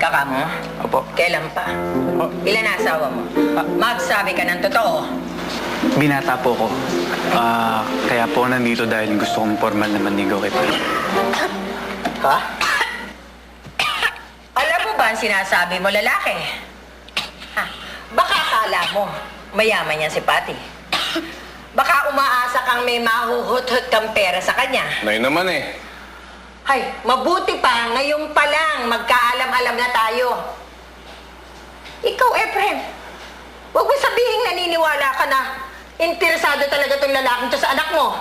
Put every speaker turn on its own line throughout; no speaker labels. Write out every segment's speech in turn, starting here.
ka ka mo?
Opo.
Kailan pa?
Oh.
Ilan na asawa mo? Magsabi ka ng totoo.
Binata po ko. Kaya po nandito dahil gusto kong formal na manigaw kay Pati.
Ha? Alam mo ba ang sinasabi mo, lalaki? Ha? Baka akala mo, mayaman yan si Pati. Baka umaasa kang may mahuhut-hut kang pera sa kanya.
Nay naman eh.
Hay, mabuti pa, ngayong pa lang, magkaalam-alam na tayo. Ikaw, Efren, huwag mo sabihing naniniwala ka na interesado talaga tong lalaking to sa anak mo.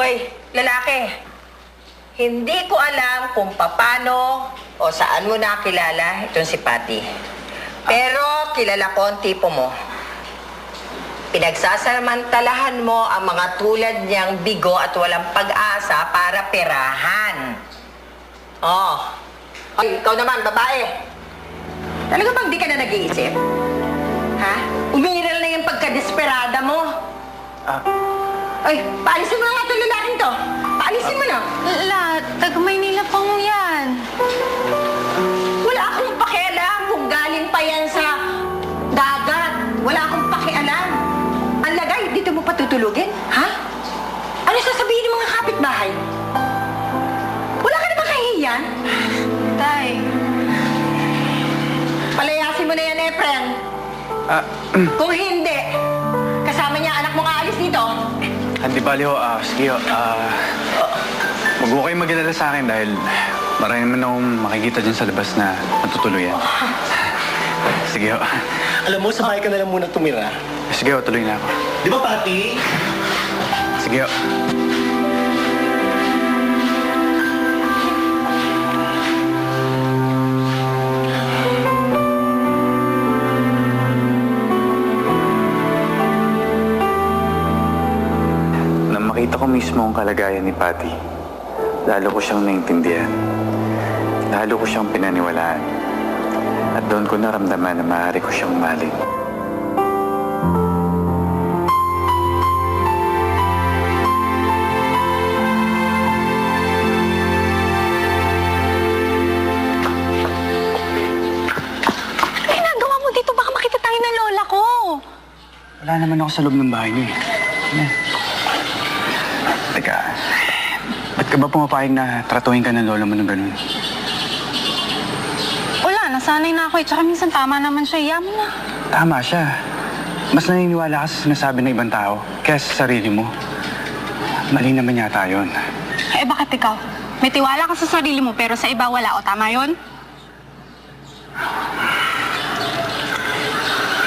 Hoy, lalaki, hindi ko alam kung paano o saan mo nakilala itong si Pati. Pero kilala ko ang tipo mo. Pinagsasamantalahan mo ang mga tulad niyang bigo at walang pag-asa para perahan. Oh. Ay, ikaw naman, babae. Talaga bang di ka na nag-iisip? Ha? Umiiral na yung pagkadesperada mo. Ay, paalisin mo na nga itong lalaking to. Paalisin mo na.
Taga-Maynila pong yan.
Wala akong pakialam kung galing pa yan sa dagat. Wala akong pakialam. Ang lagay, dito mo patutulugin? Ha? Ano sasabihin ng mga kapitbahay? Wala ka na ba kahihiyan?
Tay.
Palayasin mo na yan, Efren. Kung hindi, kasama niya anak mong aalis dito.
Hindi bali ho, sige ho, wag ho kayo mag-alala sa akin dahil marami naman akong makikita dyan sa labas na matutuluyan. Sige ho.
Alam mo, sa bahay ka na lang muna tumira.
Sige ho, tuloy na ako.
Di ba, Pati?
Sige ho. Nang makita ko mismo ang kalagayan ni Pati, lalo ko siyang naintindihan. Lalo ko siyang pinaniwalaan. At doon ko naramdaman na maaari ko siyang mahalin.
Ginagawa mo dito, baka makita tayo ng lola ko.
Wala naman ako sa loob ng bahay niyo eh. Teka, ba't ka ba pumapayag na tratuhin ka ng lola mo ng ganun?
Wala, nasanay na ako eh. Tsaka minsan tama naman siya. Yaman na.
Tama siya. Mas naniniwala ka sa sinasabi ng ibang tao kaya sa sarili mo. Mali naman yata yun.
Eh, bakit ikaw? May tiwala ka sa sarili mo pero sa iba wala. O tama yun?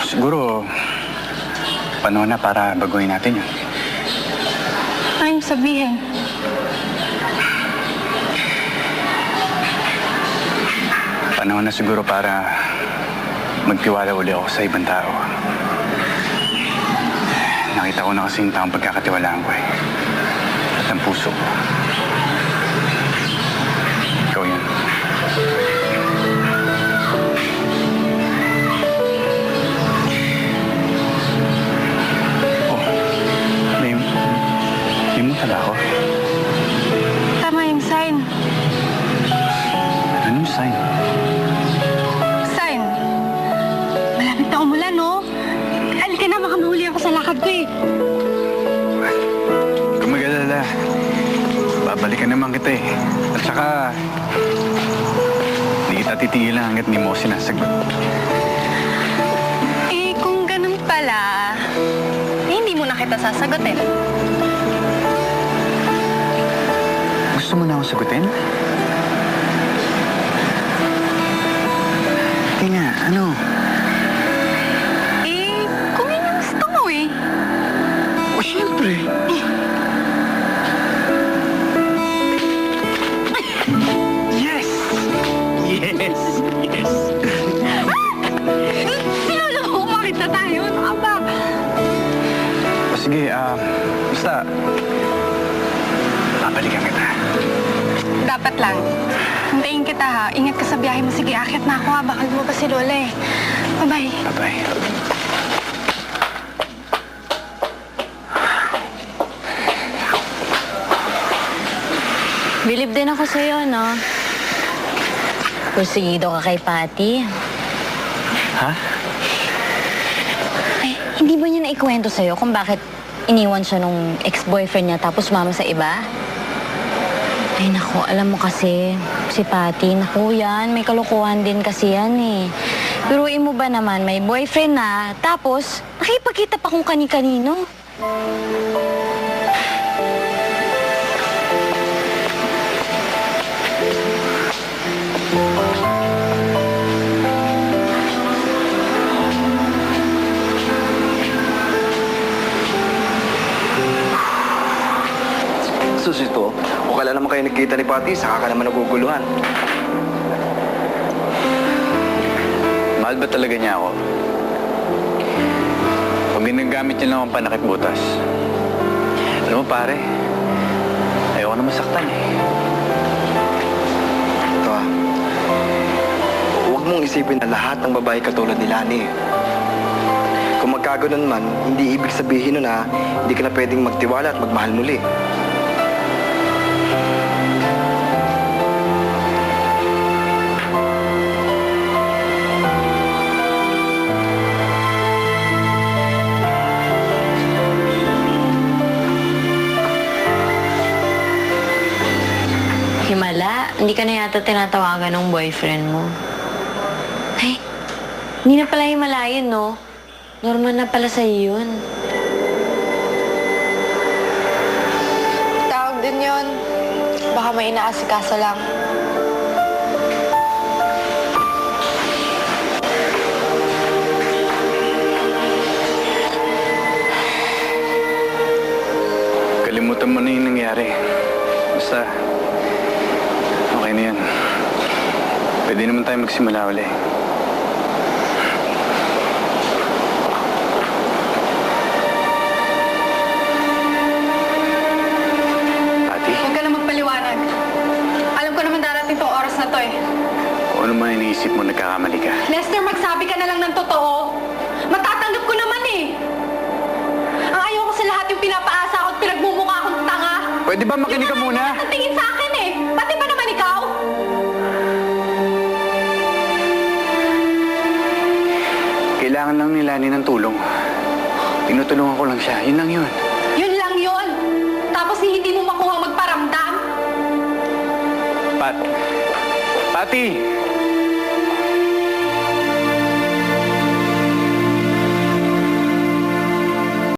Siguro, panahon na para baguhin natin yun.
Ano sabihin?
Panahon na siguro para magtiwala uli ako sa ibang tao. Nakita ko na kasing taong pagkakatiwalaan ko eh. At ang puso ko. Ikaw yun. Oh, may muta ba ako?
Tama yung sign.
Anong sign?
Sign. Malapit na umulan, no? Halika na, baka mahuli ako sa lakad ko eh.
Kung mag-alala, babalikan naman kita eh. At saka, hindi kita titigilan hanggat di mo ako sinasagot.
Eh, kung ganun pala, hindi mo na kita sasagutin.
Gusto mo na akong sagutin? Hindi nga, ano?
Eh, kung yun yung gusto mo eh.
O, siyempre. Yes! Yes! Yes!
Sinolo mo, makita tayo. Ano ka ba?
O sige, basta, babalikan kita.
Dapat lang. Hintayin kita ha. Ingat ka sa biyahe mo. Sige, akit na ako ha. Baka lumabas si Lola eh. Bye-bye.
Bye-bye.
Bilib din ako sa'yo, no?
Pursigido ka kay Patty.
Ha?
Ay, hindi ba niya naikwento sa'yo kung bakit iniwan siya nung ex-boyfriend niya tapos sumama sa iba? Ay, naku, alam mo kasi, si Patty, naku yan, may kalokohan din kasi yan eh. Biruin mo ba naman, may boyfriend na, tapos nakipagkita pa kung kani-kanino.
Sus ito, kung kailan naman kayo nagkita ni Patty, saka ka naman naguguluhan.
Mahal ba talaga niya ako? Pag ginagamit niya lang ang panakip butas. Alam mo pare, ayoko na masaktan eh.
Ito huwag mong isipin na lahat ng babae katulad ni Lani. Kung magkaganon man, hindi ibig sabihin nun na hindi ka na pwedeng magtiwala at magmahal muli.
Himala, hindi ka na yata tinatawagan ng boyfriend mo. Ay, hindi na pala himala yun, no? Normal na pala sa'yo yun.
Tawag din yun. Baka may inaasikaso lang.
Kalimutan mo na yung nangyari. Basta, okay na yan. Pwede naman tayo magsimula uli. Patty,
Huwag ka na magpaliwanag. Alam ko naman darating tong oras na to eh.
kung ano man iniisip mo, nagkakamali ka.
Lester, magsabi ka na lang ng totoo. Matatanggap ko naman eh. Ang ayaw ko sa lahat yung pinapaasa ko at pinagmumukha akong tanga.
Pwede ba makinig ka muna?
Ang tingin sa akin eh. Pati ba naman ikaw?
Kailangan lang ni Lani ng tulong. Tinutulungan ko lang siya. Yun lang yun.
Yun lang yun. Tapos hindi mo makuha magparamdam.
Patty!